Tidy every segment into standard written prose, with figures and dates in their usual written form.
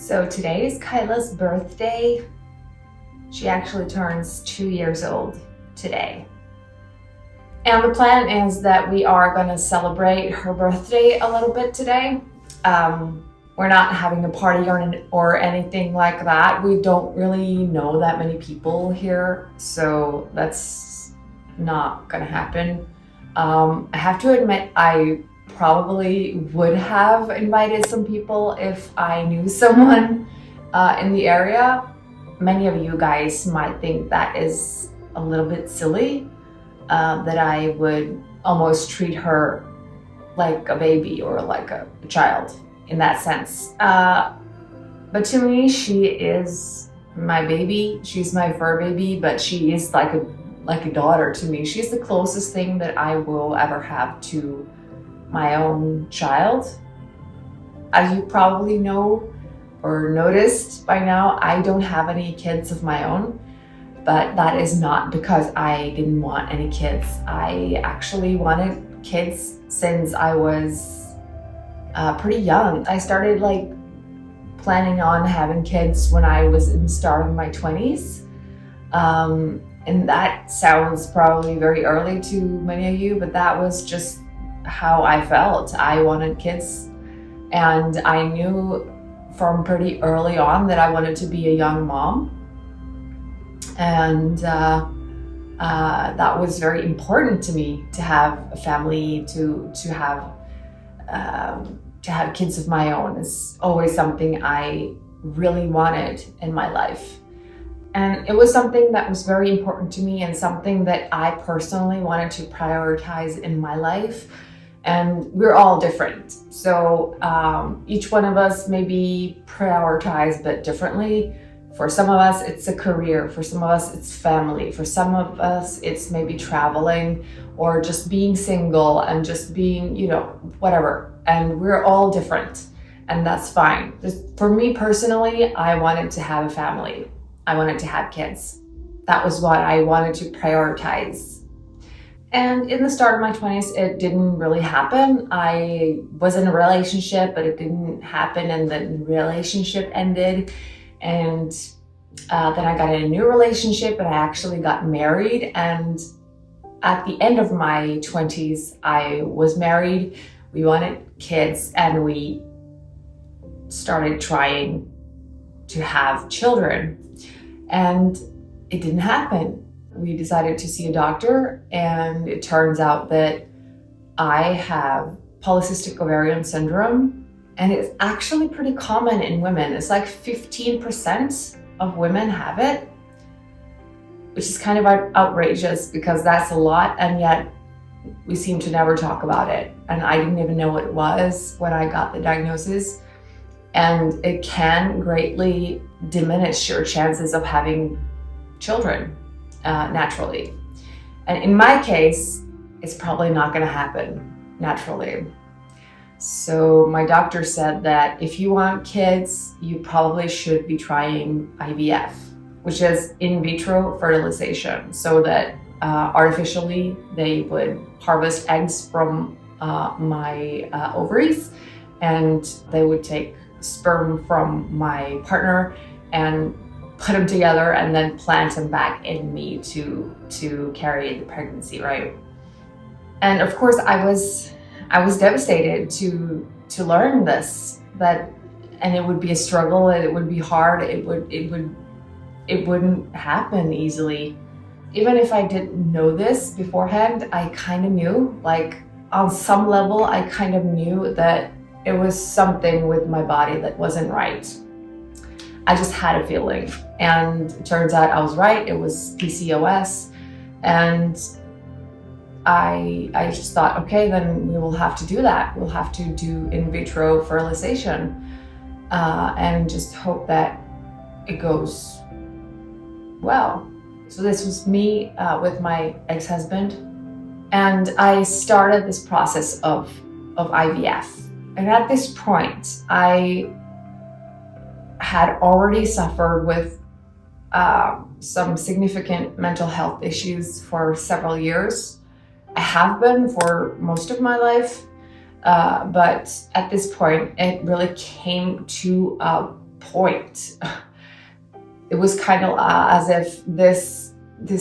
So today is Kyla's birthday. She actually turns 2 years old today. And the plan is that we are going to celebrate her birthday a little bit today. We're not having a party or anything like that. We don't really know that many people here, so that's not going to happen. I have to admit, I probably would have invited some people if I knew someone in the area. Many of you guys might think that is a little bit silly, that I would almost treat her like a baby or like a child in that sense. But to me, she is my baby. She's my fur baby, but she is like a daughter to me. She's the closest thing that I will ever have to my own child. As you probably know or noticed by now, I don't have any kids of my own, but that is not because I didn't want any kids. I actually wanted kids since I was pretty young. I started planning on having kids when I was in the start of my 20s. And that sounds probably very early to many of you, but that was just how I felt. I wanted kids, and I knew from pretty early on that I wanted to be a young mom. And that was very important to me, to have a family, to have kids of my own. Is always something I really wanted in my life. And it was something that was very important to me and something that I personally wanted to prioritize in my life. And we're all different. So each one of us maybe prioritize a bit differently. For some of us, it's a career. For some of us, it's family. For some of us, it's maybe traveling or just being single and just being, whatever. And we're all different, and that's fine. For me personally, I wanted to have a family. I wanted to have kids. That was what I wanted to prioritize. And in the start of my 20s, it didn't really happen. I was in a relationship, but it didn't happen, and the relationship ended. And then I got in a new relationship, and I actually got married. And at the end of my 20s, I was married. We wanted kids, and we started trying to have children. And it didn't happen. We decided to see a doctor, and it turns out that I have polycystic ovarian syndrome, and it's actually pretty common in women. It's like 15% of women have it, which is kind of outrageous because that's a lot, and yet we seem to never talk about it. And I didn't even know what it was when I got the diagnosis. And it can greatly diminish your chances of having children naturally. And in my case, it's probably not going to happen naturally. So my doctor said that if you want kids, you probably should be trying IVF, which is in vitro fertilization, so that artificially they would harvest eggs from my ovaries, and they would take sperm from my partner and put them together and then plant them back in me to carry the pregnancy, right? And of course, I was devastated to learn this, and it would be a struggle, and it would be hard. It wouldn't happen easily. Even if I didn't know this beforehand, I kind of knew, on some level, I kind of knew that it was something with my body that wasn't right. I just had a feeling, and it turns out I was right. It was PCOS, and I just thought, okay, then we will have to do that. We'll have to do in vitro fertilization, and just hope that it goes well. So this was me with my ex-husband, and I started this process of IVF. And at this point, I had already suffered with some significant mental health issues for several years. I have been for most of my life, but at this point, it really came to a point. It was kind of as if this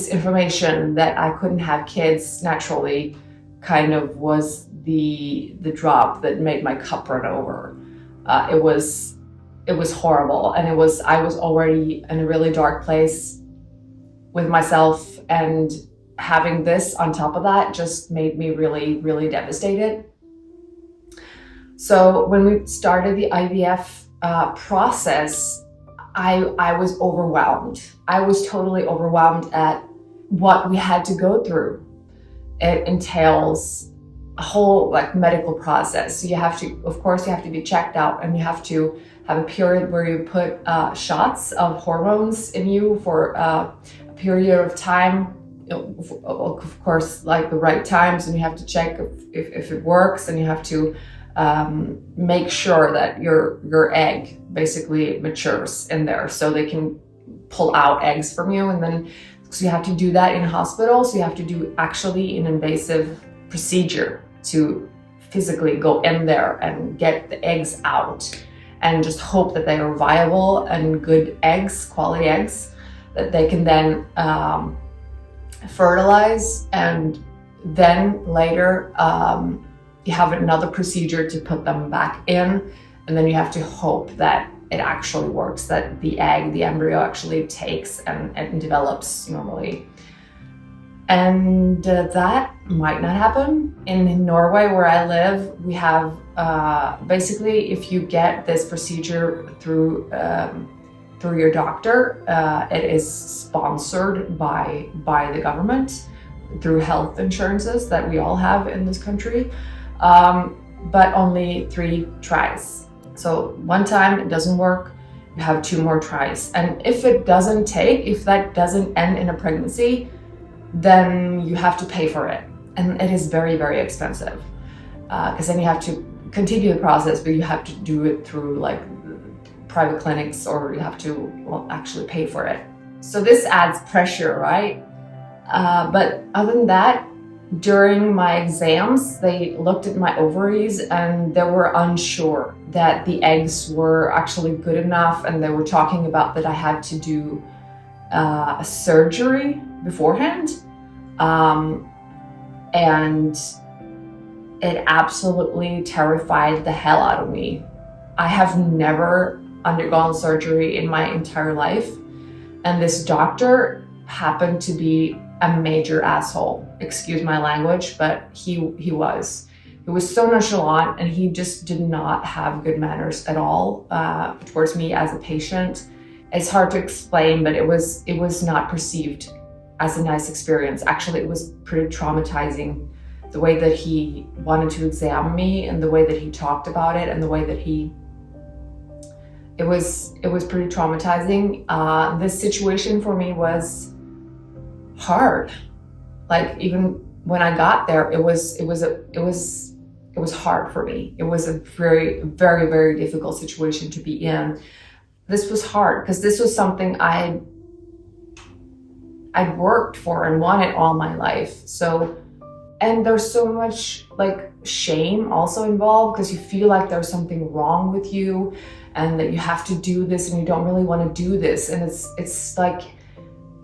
information that I couldn't have kids naturally kind of was the drop that made my cup run over. It was horrible, and I was already in a really dark place with myself, and having this on top of that just made me really, really devastated. So when we started the IVF process, I was overwhelmed. I was totally overwhelmed at what we had to go through. It entails a whole medical process. So you have to be checked out, and you have to have a period where you put shots of hormones in you for a period of time. Of course, the right times, and you have to check if it works, and you have to make sure that your egg basically matures in there, so they can pull out eggs from you. And then, so you have to do that in hospital. So you have to do actually an invasive procedure to physically go in there and get the eggs out, and just hope that they are viable and good eggs, quality eggs, that they can then fertilize. And then later you have another procedure to put them back in, and then you have to hope that it actually works, that the embryo actually takes and develops normally. And that might not happen. In Norway, where I live, we have basically, if you get this procedure through your doctor, it is sponsored by the government through health insurances that we all have in this country, but only 3 tries. So one time it doesn't work, you have 2 more tries. And if that doesn't end in a pregnancy, then you have to pay for it. And it is very, very expensive, because then you have to continue the process, but you have to do it through private clinics, or you have to actually pay for it. So this adds pressure, right? But other than that, during my exams, they looked at my ovaries, and they were unsure that the eggs were actually good enough, and they were talking about that I had to do a surgery beforehand, and it absolutely terrified the hell out of me. I have never undergone surgery in my entire life, and this doctor happened to be a major asshole. Excuse my language, but he was. He was so nonchalant, and he just did not have good manners at all towards me as a patient. It's hard to explain, but it was not perceived as a nice experience. Actually, it was pretty traumatizing, the way that he wanted to examine me, and the way that he talked about it, and the way that it was pretty traumatizing. This situation for me was hard. Even when I got there, it was hard for me. It was a very, very, very difficult situation to be in. This was hard because this was something I'd worked for and wanted all my life. So, and there's so much shame also involved, because you feel like there's something wrong with you, and that you have to do this, and you don't really want to do this. And it's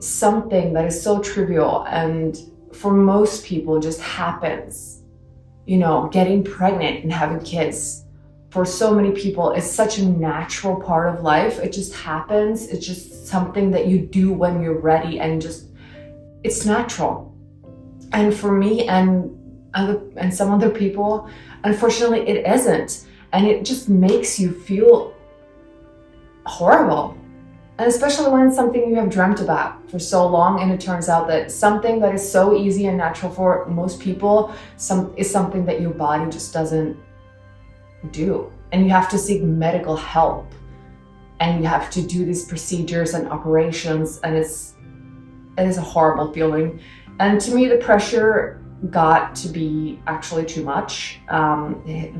something that is so trivial, and for most people just happens. Getting pregnant and having kids, for so many people, is such a natural part of life. It just happens. It's just something that you do when you're ready, and it's natural. And for me and some other people, unfortunately, it isn't. And it just makes you feel horrible. And especially when it's something you have dreamt about for so long, and it turns out that something that is so easy and natural for most people is something that your body just doesn't do. And you have to seek medical help, and you have to do these procedures and operations, and it is a horrible feeling. And to me, the pressure got to be actually too much.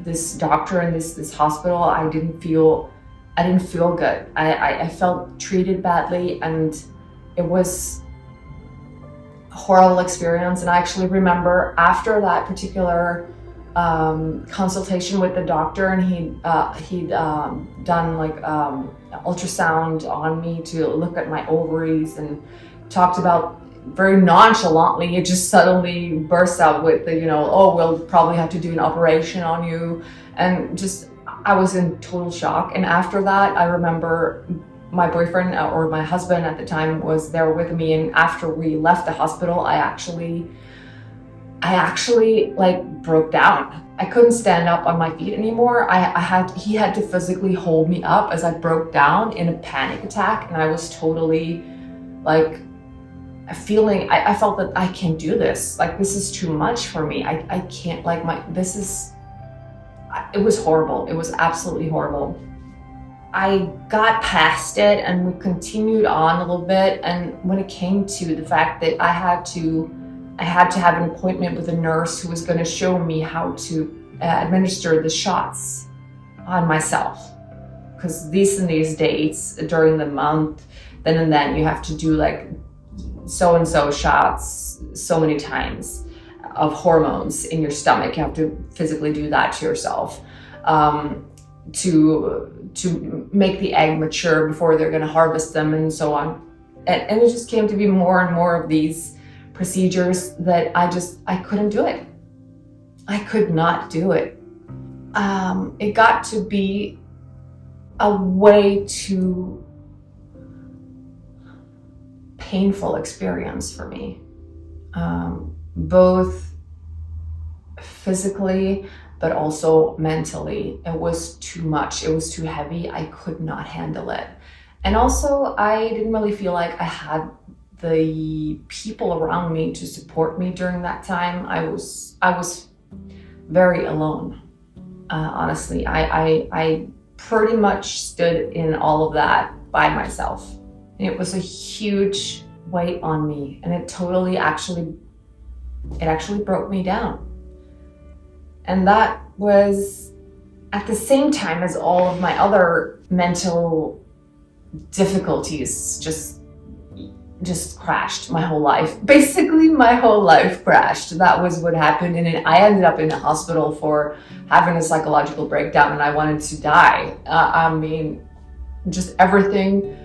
This doctor in this hospital, I didn't feel good. I felt treated badly, and it was a horrible experience. And I actually remember after that particular consultation with the doctor, and he'd done like ultrasound on me to look at my ovaries, and talked about very nonchalantly. It just suddenly burst out with the, oh, we'll probably have to do an operation on you. And just, I was in total shock. And after that, I remember my boyfriend, or my husband at the time, was there with me. And after we left the hospital, I actually like broke down. I couldn't stand up on my feet anymore. He had to physically hold me up as I broke down in a panic attack. And I was totally like, I felt that I can't do this. Like, this is too much for me. I can't, like, it was horrible. It was absolutely horrible. I got past it, and we continued on a little bit. And when it came to the fact that I had to have an appointment with a nurse who was going to show me how to administer the shots on myself. Because these dates during the month, then and then you have to do like so-and-so shots so many times of hormones in your stomach. You have to physically do that to yourself to make the egg mature before they're going to harvest them, and so on. And it just came to be more and more of these procedures that I couldn't do it. I could not do it. It got to be a way too painful experience for me, both physically but also mentally. It was too much. It was too heavy. I could not handle it. And also, I didn't really feel like I had the people around me to support me during that time. I was very alone. Honestly, I pretty much stood in all of that by myself. And it was a huge weight on me, and it actually broke me down. And that was at the same time as all of my other mental difficulties just crashed. My whole life, basically my whole life crashed. That was what happened. And I ended up in the hospital for having a psychological breakdown, and I wanted to die. Just everything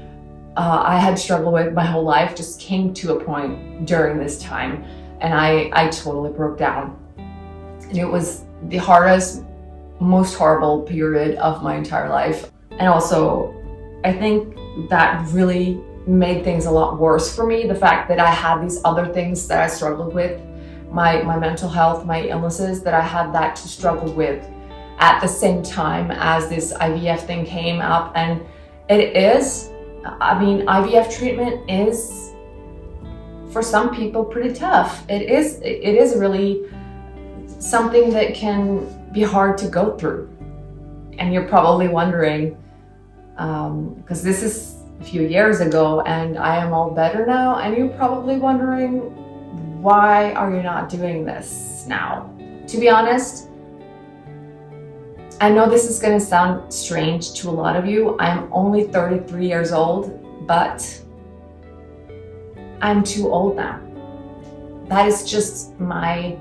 I had struggled with my whole life just came to a point during this time, and I totally broke down. And it was the hardest, most horrible period of my entire life. And also, I think that really made things a lot worse for me. The fact that I had these other things that I struggled with, my mental health, my illnesses, that I had that to struggle with at the same time as this IVF thing came up. And IVF treatment is, for some people, pretty tough. It is really something that can be hard to go through. And you're probably wondering, because this is a few years ago and I am all better now, and you're probably wondering, why are you not doing this now? To be honest, I know this is going to sound strange to a lot of you. I'm only 33 years old, but I'm too old now. That is just my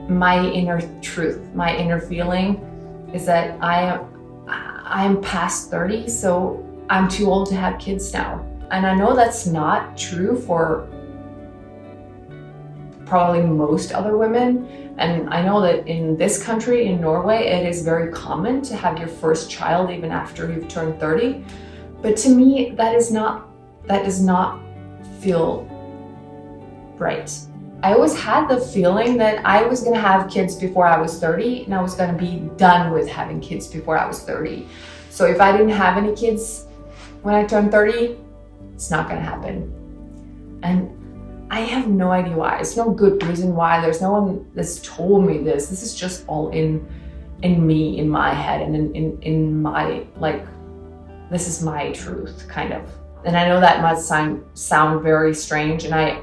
inner truth, my inner feeling is that I'm past 30, so I'm too old to have kids now. And I know that's not true for probably most other women. And I know that in this country, in Norway, it is very common to have your first child even after you've turned 30. But to me, that does not feel right. I always had the feeling that I was going to have kids before I was 30, and I was going to be done with having kids before I was 30. So if I didn't have any kids when I turned 30, it's not going to happen. And I have no idea why. It's no good reason why. There's no one that's told me this. This is just all in me, in my head, and in my, like, this is my truth, kind of. And I know that must sound very strange, and I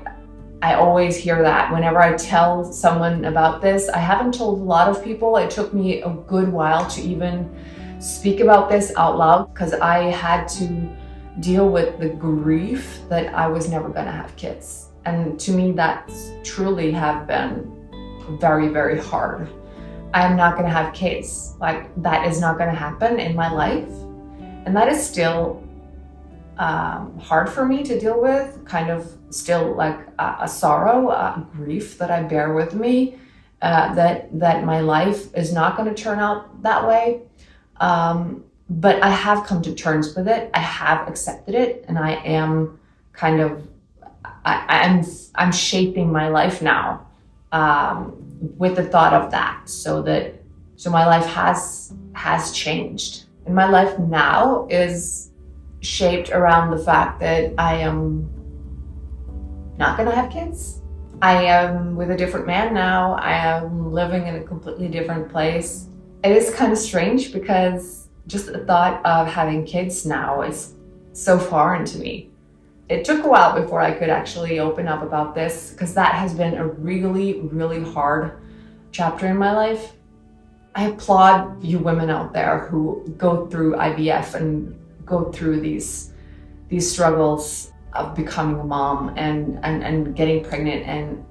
always hear that whenever I tell someone about this. I haven't told a lot of people. It took me a good while to even speak about this out loud, because I had to deal with the grief that I was never going to have kids. And to me, that truly have been very, very hard. I'm not gonna have kids. Like, that is not gonna happen in my life. And that is still hard for me to deal with, kind of still like a sorrow, a grief that I bear with me, that my life is not gonna turn out that way. But I have come to terms with it. I have accepted it, and I am kind of, I'm shaping my life now with the thought of that, so my life has changed, and my life now is shaped around the fact that I am not gonna have kids. I am with a different man now. I am living in a completely different place. It is kind of strange because just the thought of having kids now is so foreign to me. It took a while before I could actually open up about this, because that has been a really, really hard chapter in my life. I applaud you women out there who go through IVF and go through these struggles of becoming a mom and getting pregnant, and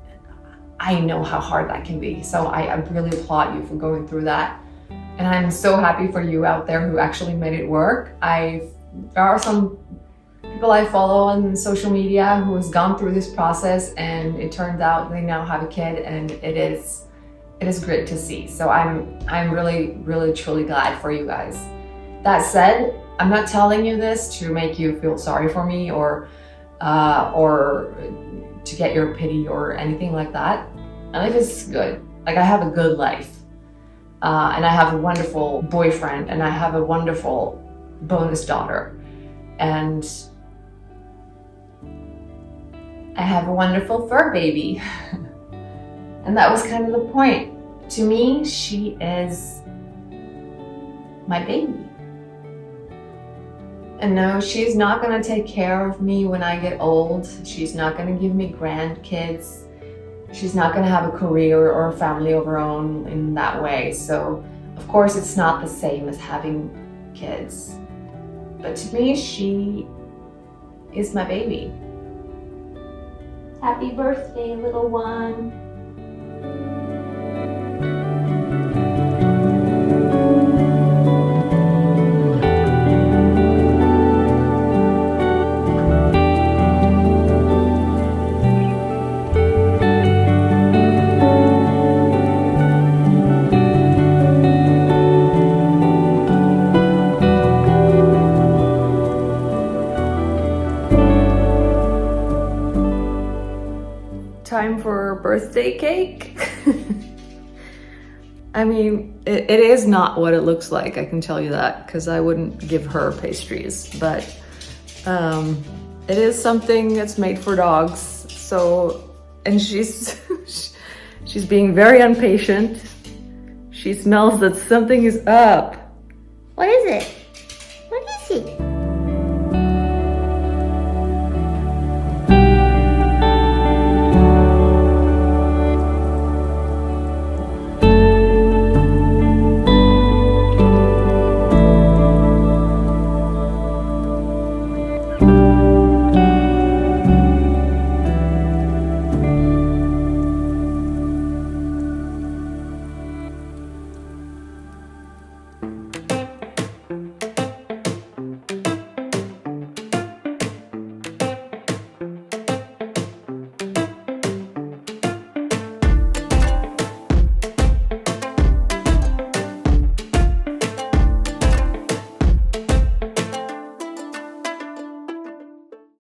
I know how hard that can be. So I really applaud you for going through that. And I'm so happy for you out there who actually made it work. There are some people I follow on social media who has gone through this process, and it turns out they now have a kid, and it is great to see. So I'm really, really, truly glad for you guys. That said, I'm not telling you this to make you feel sorry for me or to get your pity or anything like that. My life is good. Like, I have a good life. And I have a wonderful boyfriend, and I have a wonderful bonus daughter, and I have a wonderful fur baby. And that was kind of the point. To me, she is my baby. And no, she's not gonna take care of me when I get old. She's not gonna give me grandkids. She's not gonna have a career or a family of her own in that way. So, of course, it's not the same as having kids. But to me, she is my baby. Happy birthday, little one. Time for birthday cake. I mean, it is not what it looks like, I can tell you that, because I wouldn't give her pastries, but it is something that's made for dogs. So, and she's being very impatient. She smells that something is up.